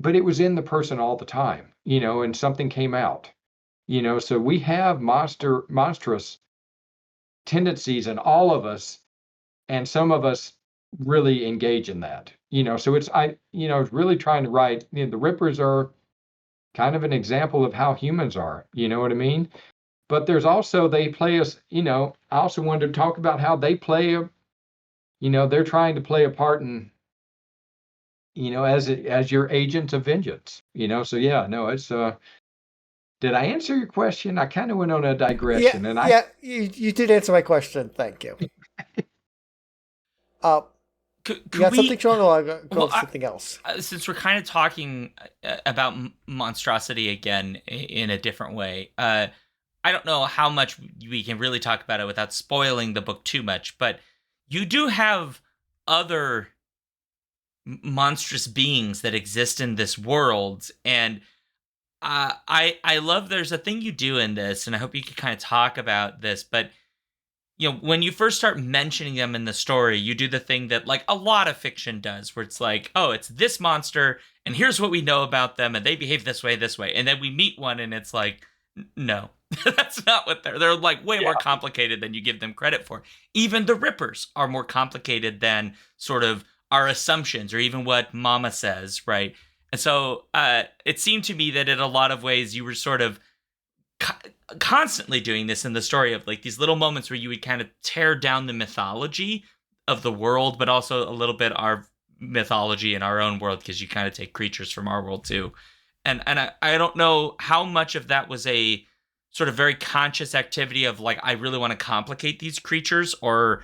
but it was in the person all the time, and something came out, so we have monstrous tendencies in all of us, and some of us really engage in that, so it's really trying to write, the Rippers are kind of an example of how humans are, you know what I mean? But there's also, they play us, I also wanted to talk about how they play they're trying to play a part in, as your agents of vengeance, so yeah, no, it's, did I answer your question? I kind of went on a digression, you did answer my question. Thank you. Could you got we, something, Shaun, or I'll go with something else? Since we're kind of talking about monstrosity again in a different way, I don't know how much we can really talk about it without spoiling the book too much, but you do have other monstrous beings that exist in this world, and I love, there's a thing you do in this, and I hope you could kind of talk about this, but when you first start mentioning them in the story, you do the thing that like a lot of fiction does, where it's like, oh, it's this monster, and here's what we know about them, and they behave this way, and then we meet one, and it's like, no, that's not what they're like, way more complicated than you give them credit for. Even the Rippers are more complicated than sort of our assumptions, or even what Mama says, right? And so it seemed to me that in a lot of ways you were sort of constantly doing this in the story, of like these little moments where you would kind of tear down the mythology of the world, but also a little bit our mythology in our own world, because you kind of take creatures from our world too. And I don't know how much of that was a sort of very conscious activity of like, I really want to complicate these creatures, or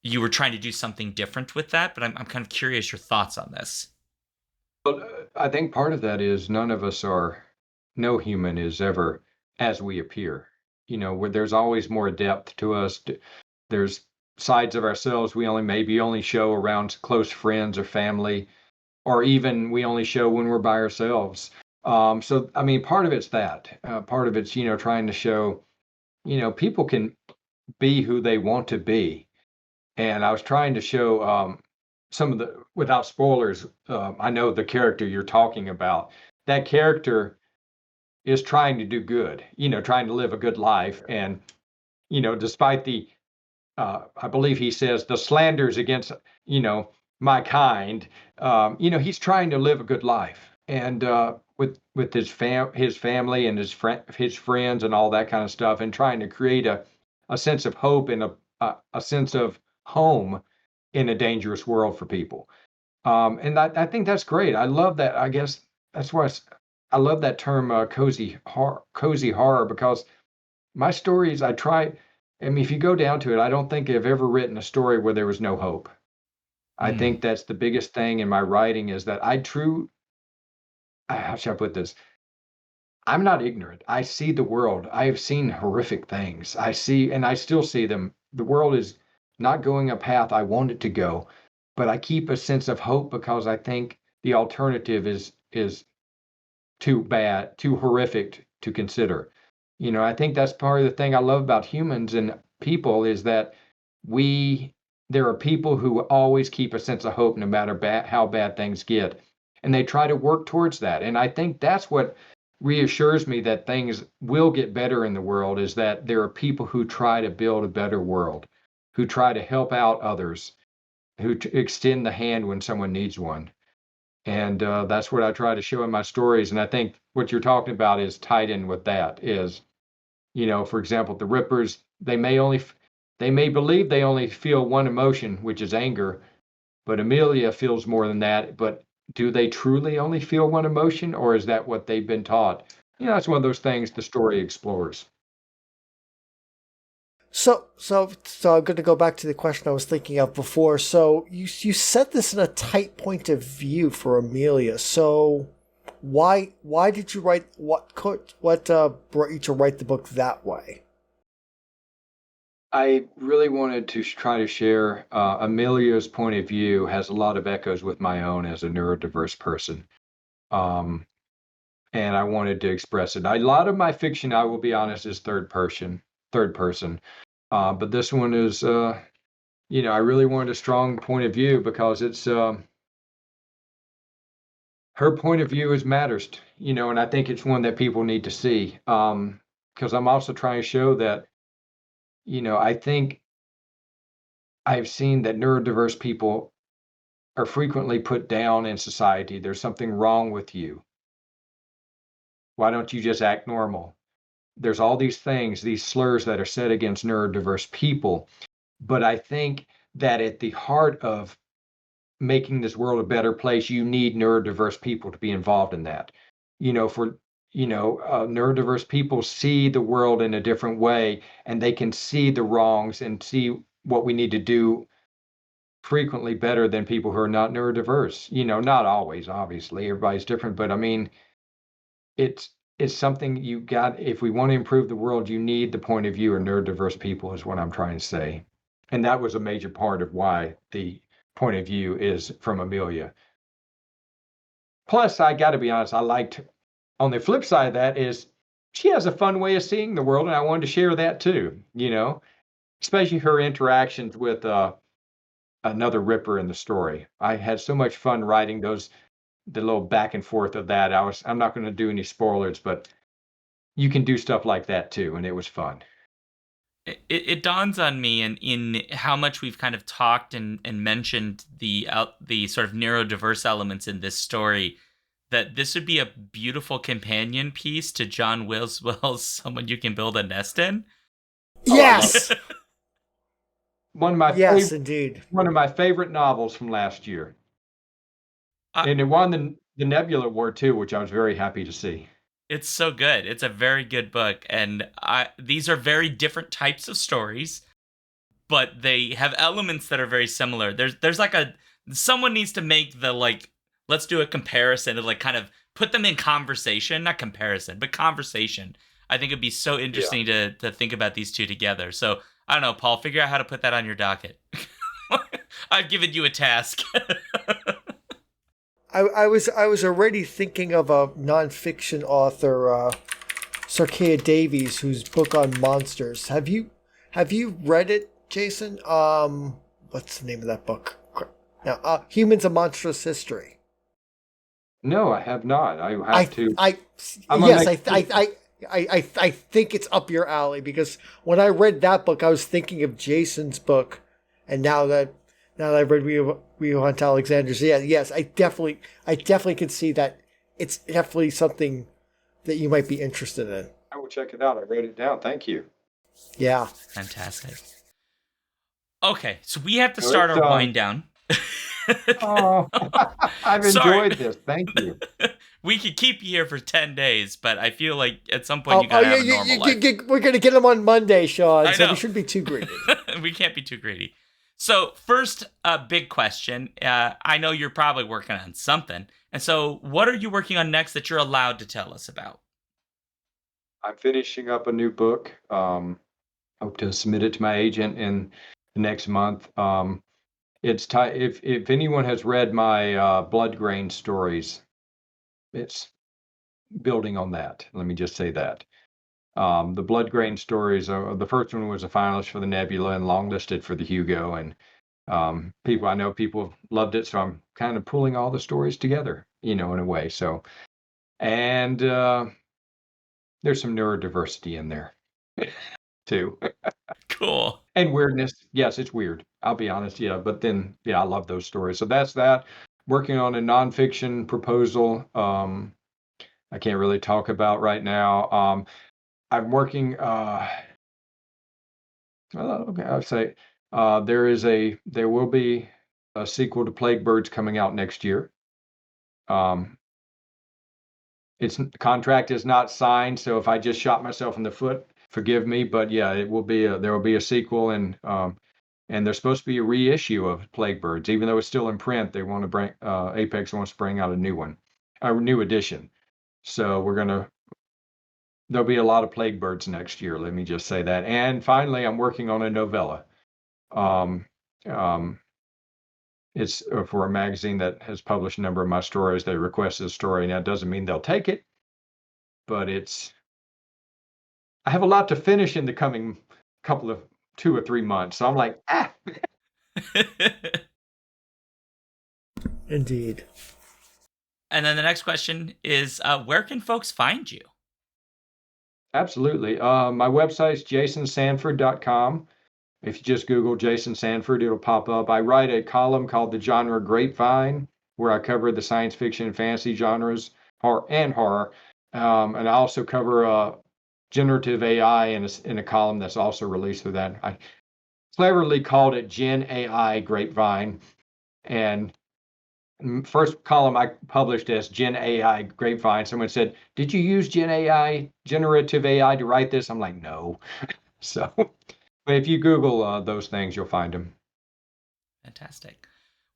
you were trying to do something different with that, but I'm kind of curious your thoughts on this. Well, I think part of that is no human is ever as we appear, where there's always more depth to us. There's sides of ourselves we only show around close friends or family, or even we only show when we're by ourselves. So, I mean, part of it's that. Part of it's, trying to show, people can be who they want to be. And I was trying to show some of the, without spoilers, I know the character you're talking about. That character is trying to do good, trying to live a good life. And, despite the, I believe he says, the slanders against, my kind, he's trying to live a good life. and with his family and his friends and all that kind of stuff, and trying to create a sense of hope and a sense of home in a dangerous world for people. And I think that's great. I love that. I guess that's why I love that term, cozy horror, because my stories, I mean, if you go down to it, I don't think I've ever written a story where there was no hope. I think that's the biggest thing in my writing, is that how should I put this? I'm not ignorant. I see the world. I have seen horrific things. And I still see them. The world is not going a path I want it to go, but I keep a sense of hope because I think the alternative is too bad, too horrific to consider. I think that's part of the thing I love about humans and people, is that there are people who always keep a sense of hope no matter how bad things get. And they try to work towards that. And I think that's what reassures me that things will get better in the world, is that there are people who try to build a better world, who try to help out others, who extend the hand when someone needs one. And that's what I try to show in my stories. And I think what you're talking about is tied in with that. Is, for example, the Rippers, they may believe they only feel one emotion, which is anger, but Amelia feels more than that. But do they truly only feel one emotion, or is that what they've been taught? That's one of those things the story explores. So I'm going to go back to the question I was thinking of before. So you set this in a tight point of view for Amelia. So why did you write what brought you to write the book that way? I really wanted to try to share Amelia's point of view has a lot of echoes with my own as a neurodiverse person. And I wanted to express it. A lot of my fiction, I will be honest, is third person. But this one is, I really wanted a strong point of view because it's, her point of view matters, and I think it's one that people need to see. Because I'm also trying to show that, I think I've seen that neurodiverse people are frequently put down in society. There's something wrong with you. Why don't you just act normal? There's all these things, these slurs that are said against neurodiverse people. But I think that at the heart of making this world a better place, you need neurodiverse people to be involved in that. Neurodiverse people see the world in a different way, and they can see the wrongs and see what we need to do frequently better than people who are not neurodiverse. Not always, obviously, everybody's different, but I mean, it's something you got. If we want to improve the world, you need the point of view of neurodiverse people, is what I'm trying to say. And that was a major part of why the point of view is from Amelia. Plus, I got to be honest, on the flip side of that is she has a fun way of seeing the world, and I wanted to share that too, especially her interactions with another Ripper in the story. I had so much fun writing the little back and forth of that. I'm not going to do any spoilers, but you can do stuff like that too, and it was fun. It dawns on me in how much we've kind of talked and mentioned the sort of neurodiverse elements in this story, that this would be a beautiful companion piece to John Wilswell's Someone You Can Build a Nest In. Yes! Yes, indeed. One of my favorite novels from last year. And it won the Nebula Award too, which I was very happy to see. It's so good. It's a very good book. And these are very different types of stories, but they have elements that are very similar. There's like someone needs to make let's do a comparison of kind of put them in conversation, not comparison, but conversation. I think it'd be so interesting to think about these two together. So I don't know, Paul, figure out how to put that on your docket. I've given you a task. I was already thinking of a nonfiction author, Sarkea Davies, whose book on monsters. Have you read it, Jason? What's the name of that book? Now, Humans: A Monstrous History. No, I have not. I have to. I think it's up your alley, because when I read that book, I was thinking of Jason's book, and now that I've read We Hunt Alexander's, yes, I definitely can see that it's definitely something that you might be interested in. I will check it out. I wrote it down. Thank you. Yeah. Fantastic. Okay, so we have to start our wind down. Oh, I've enjoyed this. Thank you. We could keep you here for 10 days, but I feel like at some point you gotta have a normal life. We're going to get them on Monday, Shaun, so know. we shouldn't be too greedy. We can't be too greedy. So first, big question. I know you're probably working on something. And so what are you working on next that you're allowed to tell us about? I'm finishing up a new book. Hope to submit it to my agent in the next month. If anyone has read my Blood Grain stories, it's building on that. Let me just say that. The Blood Grain stories, the first one was a finalist for the Nebula and longlisted for the Hugo. And I know people loved it, so I'm kind of pulling all the stories together, in a way. So, and there's some neurodiversity in there too. Cool. And weirdness. Yes, it's weird. I'll be honest. Yeah. But then, I love those stories. So that's that. Working on a nonfiction proposal. I can't really talk about right now. I'm working. Okay, I'll say there will be a sequel to Plague Birds coming out next year. Its contract is not signed, so if I just shot myself in the foot, forgive me. But yeah, it will be. There will be a sequel, and there's supposed to be a reissue of Plague Birds, even though it's still in print. They want to bring Apex wants to bring out a new one, a new edition. So there'll be a lot of Plague Birds next year. Let me just say that. And finally, I'm working on a novella. It's for a magazine that has published a number of my stories. They requested a story. Now, it doesn't mean they'll take it, but I have a lot to finish in the coming couple of 2 or 3 months. So I'm like, Indeed. And then the next question is, where can folks find you? Absolutely. My website is jasonsanford.com. If you just Google Jason Sanford, it'll pop up. I write a column called The Genre Grapevine, where I cover the science fiction and fantasy genres, horror. And I also cover generative AI in a column that's also released through that. I cleverly called it Gen AI Grapevine. And first column I published as Gen AI Grapevine. Someone said, "Did you use generative AI to write this?" I'm like, no. So if you Google those things, you'll find them. Fantastic.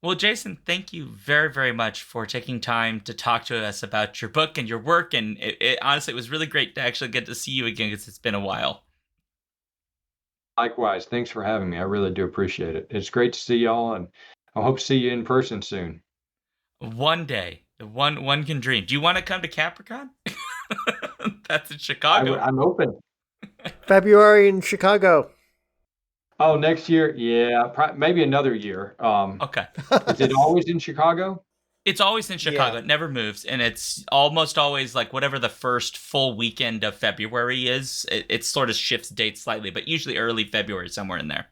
Well, Jason, thank you very, very much for taking time to talk to us about your book and your work. And honestly, it was really great to actually get to see you again because it's been a while. Likewise. Thanks for having me. I really do appreciate it. It's great to see y'all, and I hope to see you in person soon. One day. One can dream. Do you want to come to Capricorn? That's in Chicago. I'm open. February in Chicago. Oh, next year? Yeah, maybe another year. Okay. Is it always in Chicago? It's always in Chicago. Yeah. It never moves. And it's almost always like whatever the first full weekend of February is. It sort of shifts dates slightly, but usually early February, somewhere in there.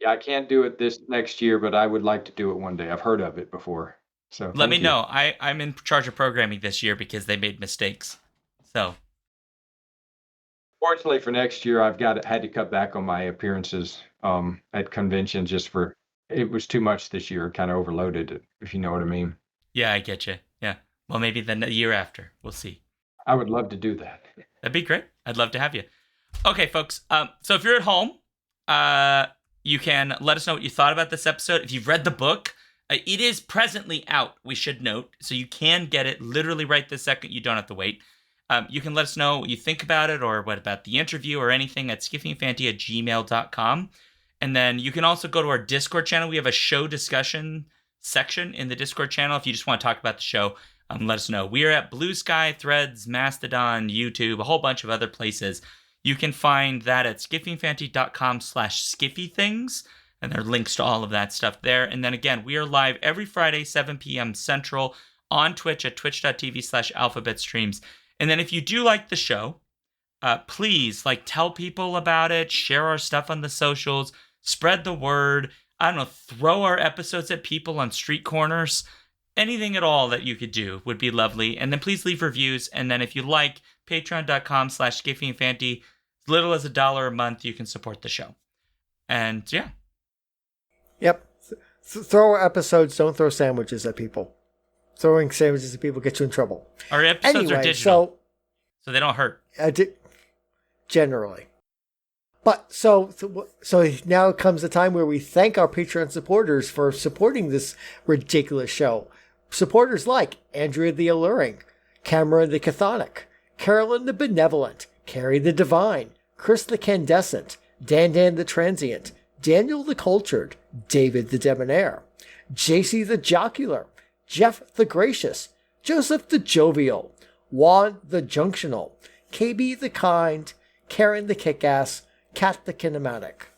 Yeah, I can't do it this next year, but I would like to do it one day. I've heard of it before. So let me know. I'm in charge of programming this year because they made mistakes. So fortunately for next year, I've had to cut back on my appearances at conventions it was too much this year. Kind of overloaded it, if you know what I mean. Yeah, I get you. Yeah. Well, maybe the year after. We'll see. I would love to do that. That'd be great. I'd love to have you. Okay, folks. So if you're at home, you can let us know what you thought about this episode. If you've read the book, it is presently out, we should note. So you can get it literally right this second. You don't have to wait. You can let us know what you think about it or what about the interview or anything at skiffingfanty@gmail.com. And then you can also go to our Discord channel. We have a show discussion section in the Discord channel. If you just want to talk about the show, let us know. We are at Blue Sky, Threads, Mastodon, YouTube, a whole bunch of other places. You can find that at skiffingfanty.com/skiffythings. And there are links to all of that stuff there. And then again, we are live every Friday, 7 p.m. Central on Twitch at twitch.tv/alphabetstreams. And then if you do like the show, please tell people about it, share our stuff on the socials, spread the word. I don't know, throw our episodes at people on street corners. anything at all that you could do would be lovely. And then please leave reviews. And then if you like, patreon.com/skiffyandfanty, as little as $1 a month, you can support the show. And yeah. Yep. Throw episodes, don't throw sandwiches at people. Throwing sandwiches at people gets you in trouble. Our episodes are digital, so they don't hurt. Generally. But so now comes the time where we thank our Patreon supporters for supporting this ridiculous show. Supporters like Andrea the Alluring, Cameron the Chthonic, Carolyn the Benevolent, Carrie the Divine, Chris the Candescent, Dan the Transient, Daniel the Cultured, David the Debonair, JC the Jocular, Jeff the Gracious, Joseph the Jovial, Juan the Junctional, KB the Kind, Karen the Kickass, Kat the Kinematic.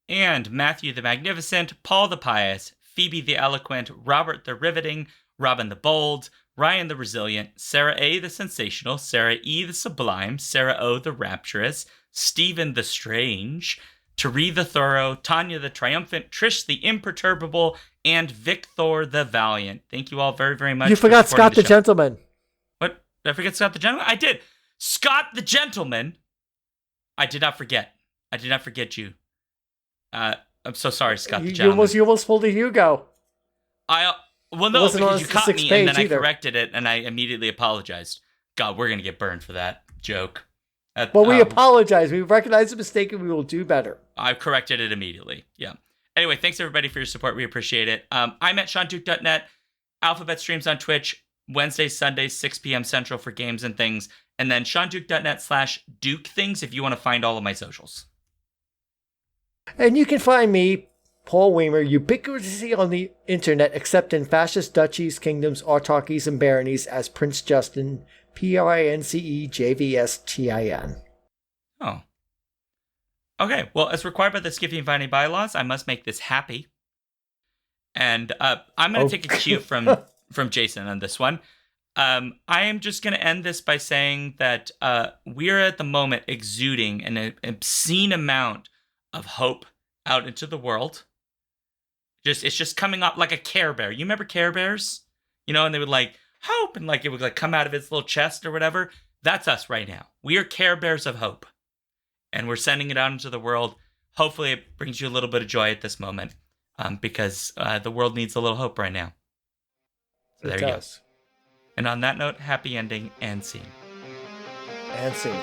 And Matthew the Magnificent, Paul the Pious, Phoebe the Eloquent, Robert the Riveting, Robin the Bold, Ryan the Resilient, Sarah A. the Sensational, Sarah E. the Sublime, Sarah O. the Rapturous, Stephen the Strange, Tari the Thorough, Tanya the Triumphant, Trish the Imperturbable, and Victor the Valiant. Thank you all very, very much. You forgot Scott the Gentleman. What? Did I forget Scott the Gentleman? I did. Scott the Gentleman. I did not forget. I did not forget you. I'm so sorry, Scott the Gentleman. You almost pulled a Hugo. Well, no, because you caught me and then I either. corrected it and I immediately apologized. God, we're going to get burned for that joke. Well, we apologize. We recognize the mistake and we will do better. I corrected it immediately. Yeah. Anyway, thanks everybody for your support. We appreciate it. I'm at SeanDuke.net. Alphabet streams on Twitch Wednesdays, Sundays, 6 p.m. Central for games and things. And then SeanDuke.net/DukeThings if you want to find all of my socials. And you can find me, Paul Weimer, ubiquitously on the internet except in fascist duchies, kingdoms, autarchies, and baronies as Prince Justin, PRINCEJVSTIN. Oh. Okay, well, as required by the Skiffy and Viney bylaws, I must make this happy. And I'm going to take a cue from Jason on this one. I am just going to end this by saying that we're at the moment exuding an obscene amount of hope out into the world. It's just coming up like a Care Bear. You remember Care Bears? You know, and they would like hope and like it would like come out of its little chest or whatever. That's us right now. We are Care Bears of hope. And we're sending it out into the world. Hopefully it brings you a little bit of joy at this moment. Because the world needs a little hope right now. So there you go. And on that note, happy ending and scene. And scene.